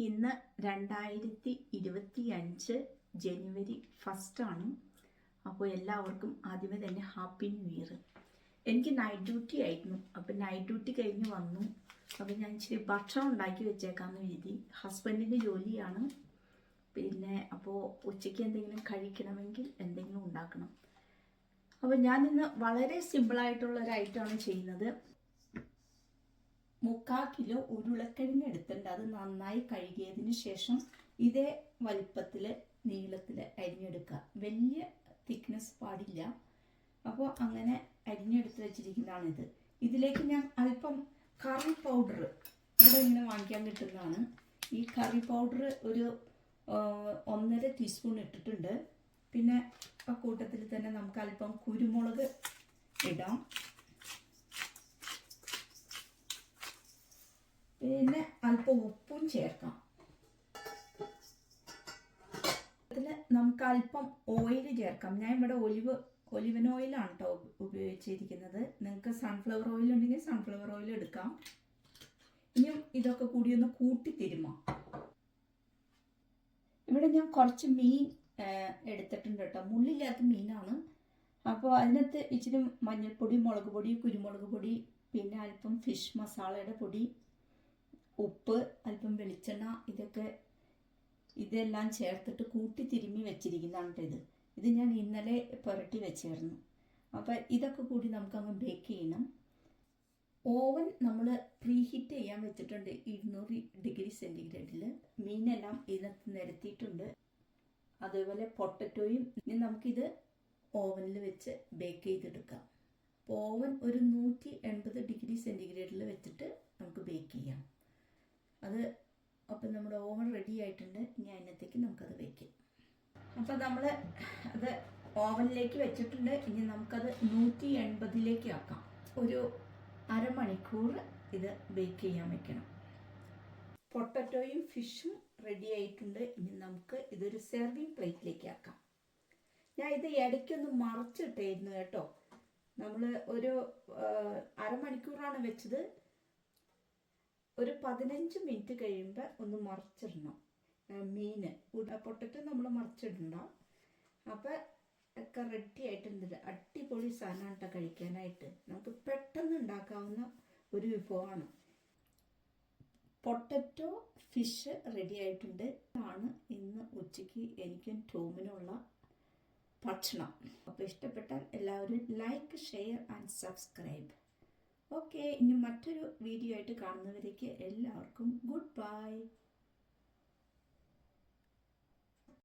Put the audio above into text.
ഇന്ന് 2025 ജനുവരി 1 ആണ്. അപ്പോൾ എല്ലാവർക്കും ആദ്യമേ തന്നെ ഹാപ്പി ന്യൂ ഇയർ. എനിക്ക് നൈറ്റ് ഡ്യൂട്ടി ആയിരുന്നു. അപ്പോൾ നൈറ്റ് ഡ്യൂട്ടി കഴിഞ്ഞ് വന്നു. അപ്പോൾ ഞാൻ ഇച്ചിരി ഭക്ഷണം ഉണ്ടാക്കി വെച്ചേക്കാമെന്ന് എഴുതി. ഹസ്ബൻഡിൻ്റെ ജോലിയാണ്. പിന്നെ അപ്പോൾ ഉച്ചയ്ക്ക് എന്തെങ്കിലും കഴിക്കണമെങ്കിൽ എന്തെങ്കിലും ഉണ്ടാക്കണം. അപ്പോൾ ഞാനിന്ന് വളരെ സിമ്പിളായിട്ടുള്ള ഒരു ഐറ്റമാണ് ചെയ്യുന്നത്. 3/4 കിലോ ഉരുളക്കിഴങ്ങ് എടുത്തിട്ടുണ്ട്. അത് നന്നായി കഴുകിയതിന് ശേഷം ഇതേ വലിപ്പത്തിൽ നീളത്തിൽ അരിഞ്ഞെടുക്കുക. വലിയ തിക്നെസ് പാടില്ല. അപ്പോൾ അങ്ങനെ അരിഞ്ഞെടുത്ത് വെച്ചിരിക്കുന്നതാണിത്. ഇതിലേക്ക് ഞാൻ അല്പം കറി പൗഡർ ഇവിടെ ഇങ്ങനെ വാങ്ങിക്കാൻ കിട്ടുന്നതാണ്. ഈ കറി പൗഡർ ഒരു 1.5 ടീസ്പൂൺ ഇട്ടിട്ടുണ്ട്. പിന്നെ ആ കൂട്ടത്തിൽ തന്നെ നമുക്ക് അല്പം കുരുമുളക് ഇടാം. പിന്നെ അല്പം ഉപ്പും ചേർക്കാം. ഇതിൽ നമുക്ക് അല്പം ഓയിൽ ചേർക്കാം. ഞാൻ ഇവിടെ ഒലിവൻ ഓയിലാണ് കേട്ടോ ഉപയോഗിച്ചിരിക്കുന്നത്. നിങ്ങൾക്ക് സൺഫ്ലവർ ഓയിൽ ഉണ്ടെങ്കിൽ സൺഫ്ലവർ ഓയിൽ എടുക്കാം. ഇനിയും ഇതൊക്കെ കൂടി ഒന്ന് കൂട്ടിത്തിരുമാം. ഇവിടെ ഞാൻ കുറച്ച് മീൻ എടുത്തിട്ടുണ്ട് കേട്ടോ. മുള്ളില്ലാത്ത മീനാണ്. അപ്പോൾ അതിനകത്ത് ഇച്ചിരി മഞ്ഞൾപ്പൊടി, മുളക് പൊടി, കുരുമുളക് പൊടി, പിന്നെ അല്പം ഫിഷ് മസാലയുടെ പൊടി, ഉപ്പ്, അല്പം വെളിച്ചെണ്ണ, ഇതെല്ലാം ചേർത്തിട്ട് കൂട്ടി തിരുമ്മി വെച്ചിരിക്കുന്നതാണ് കേട്ടോ. ഇത് ഞാൻ ഇന്നലെ പുരട്ടി വെച്ചായിരുന്നു. അപ്പോൾ ഇതൊക്കെ കൂടി നമുക്കങ്ങ് ബേക്ക് ചെയ്യണം. ഓവൻ നമ്മൾ പ്രീഹീറ്റ് ചെയ്യാൻ വെച്ചിട്ടുണ്ട് 200 ഡിഗ്രി സെൻറ്റിഗ്രേഡിൽ. മീനെല്ലാം ഇതിനകത്ത് നിരത്തിയിട്ടുണ്ട്. അതേപോലെ പൊട്ടറ്റോയും. ഇനി നമുക്കിത് ഓവനിൽ വെച്ച് ബേക്ക് ചെയ്തെടുക്കാം. അപ്പോൾ ഓവൻ ഒരു 180 ഡിഗ്രി സെൻറ്റിഗ്രേഡിൽ വെച്ചിട്ട് നമുക്ക് ബേക്ക് ചെയ്യാം. അപ്പം നമ്മുടെ ഓവൻ റെഡി ആയിട്ടുണ്ട്. ഇനി അതിനകത്തേക്ക് നമുക്കത് വയ്ക്കാം. അപ്പം നമ്മൾ അത് ഓവനിലേക്ക് വെച്ചിട്ടുണ്ട്. ഇനി നമുക്കത് 180 ആക്കാം. ഒരു അരമണിക്കൂർ ഇത് ബേക്ക് ചെയ്യാൻ വെക്കണം. പൊട്ടറ്റോയും ഫിഷും റെഡി ആയിട്ടുണ്ട്. ഇനി നമുക്ക് ഇതൊരു സെർവിങ് പ്ലേറ്റിലേക്ക് ആക്കാം. ഞാൻ ഇത് ഇടയ്ക്കൊന്ന് മറിച്ചിട്ടായിരുന്നു കേട്ടോ. നമ്മൾ ഒരു അരമണിക്കൂറാണ് വെച്ചത്. ഒരു 15 മിനിറ്റ് കഴിയുമ്പോൾ ഒന്ന് മറിച്ചിടണം. മീന് പൊട്ടറ്റോ നമ്മൾ മറിച്ചിടണ്ട. അപ്പം ഒക്കെ റെഡി ആയിട്ടുണ്ട്. അടിപൊളി സാധനമാണ് കേട്ടോ കഴിക്കാനായിട്ട്. നമുക്ക് പെട്ടെന്ന് ഉണ്ടാക്കാവുന്ന ഒരു വിഭവമാണ്. പൊട്ടറ്റോ ഫിഷ് റെഡി ആയിട്ടുണ്ട്. ഇതാണ് ഇന്ന് ഉച്ചയ്ക്ക് എനിക്കും ടോമിനുള്ള ഭക്ഷണം. അപ്പോൾ ഇഷ്ടപ്പെട്ടാൽ എല്ലാവരും like, share and subscribe. Okay, ഇനി മറ്റൊരു വീഡിയോ ആയിട്ട് കാണുന്നവരേക്ക് എല്ലാവർക്കും ഗുഡ് ബൈ.